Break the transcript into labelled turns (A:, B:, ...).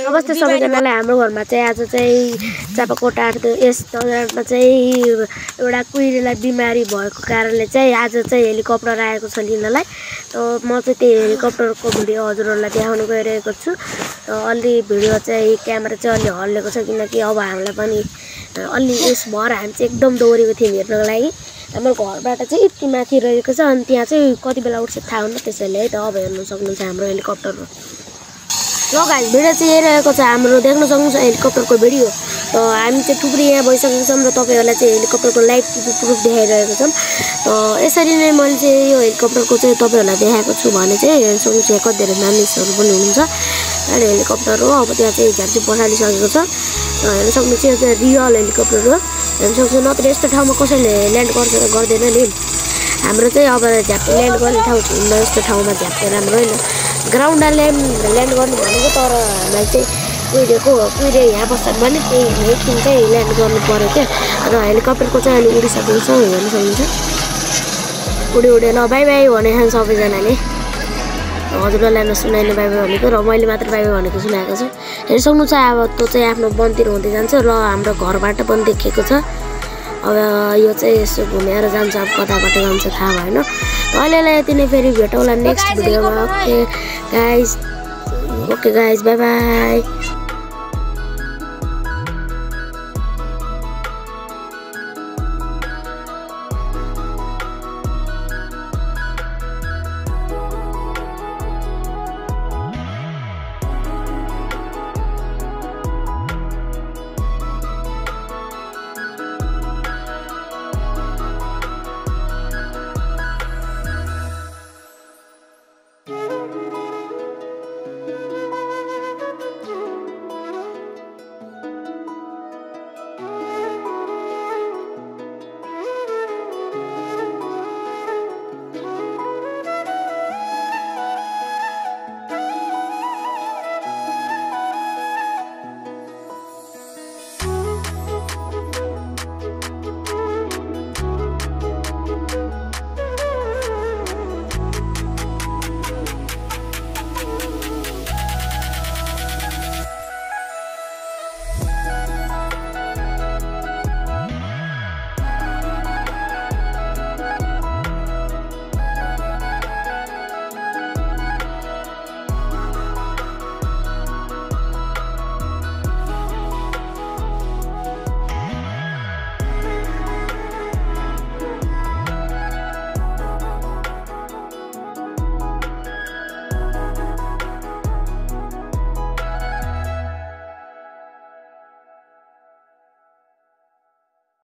A: नमस्ते सबैजनालाई। हाम्रो घरमा चाहिँ आज चाहिँ चापाकोट 8 यस दौरानमा चाहिँ एउटा कुहिरेलाई बिमारी भएको कारणले चाहिँ आज चाहिँ हेलिकप्टर आएको छ लिनलाई। म चाहिँ त्यो हेलिकप्टरको भिडियो हजुरहरूलाई देखाउन गइरहेको छु। अलि भिडियो चाहिँ क्यामेरा चाहिँ अलि हल्लेको छ किनकि अब हामीलाई पनि अलि यस भएर हामी चाहिँ एकदम दौडेको थियौँ हेर्नको लागि। हाम्रो घरबाट चाहिँ यति माथि रहेको छ अनि त्यहाँ चाहिँ कति बेला उठ्छ थाहा हुन्न। त्यसैले है त अब हेर्नु सक्नुहुन्छ हाम्रो हेलिकप्टर। ल गाइस भिडियो चाहिँ हेरिरहेको छ हाम्रो देख्न सक्नुहुन्छ हेलिकप्टरको भिडियो। त हामी चाहिँ थुप्रै यहाँ भइसकेको छौँ र तपाईँहरूलाई चाहिँ हेलिकप्टरको लाइभ प्रुफ देखाइरहेको छौँ। त यसरी नै मैले चाहिँ यो हेलिकप्टरको चाहिँ तपाईँहरूलाई देखाएको छु भने चाहिँ हेर्न सक्नुहुन्छ यहाँ कति धेरै मानिसहरू पनि हुनुहुन्छ। अनि हेलिकप्टर हो अब त्यहाँ चाहिँ झ्याप्ची पछाडिसकेको छ। हेर्न सक्नुहुन्छ यो चाहिँ रियल हेलिकप्टर हो। हेर्न सक्नुहुन्छ नत्र यस्तो ठाउँमा कसैले ल्यान्ड गर्छ र गर्दैन नि। हाम्रो चाहिँ अब झ्याप्पी ल्यान्ड गर्ने ठाउँ हुन्न यस्तो ठाउँमा झ्याप्पी राम्रो होइन। ग्राउन्डमा ल्यान्ड गर्नु भनेको तर हामीलाई चाहिँ कुहिरे यहाँ बस्छन् भने त्यही एकछिन चाहिँ ल्यान्ड गर्नु पऱ्यो क्या। र हेलिकप्टरको चाहिँ अहिले उडिसकेको छ हेर्न सक्नुहुन्छ। उड्यो ल बाई बाई भनेको सबैजनाले। हजुरलाई नसुनाइने बाई बाई भनेको र मैले मात्र बाई बाई भनेको सुनाएको छु। हेर्न सक्नुहुन्छ अब त्यो चाहिँ आफ्नो वनतिर हुँदै जान्छ र हाम्रो घरबाट पनि देखिएको छ। अब यो चाहिँ यसो घुमेर जान्छ अब कताबाट जान्छ थाहा भएन। अहिलेलाई यति नै फेरि भेटौँला नेक्स्ट भिडियोमा। Okay guys by by.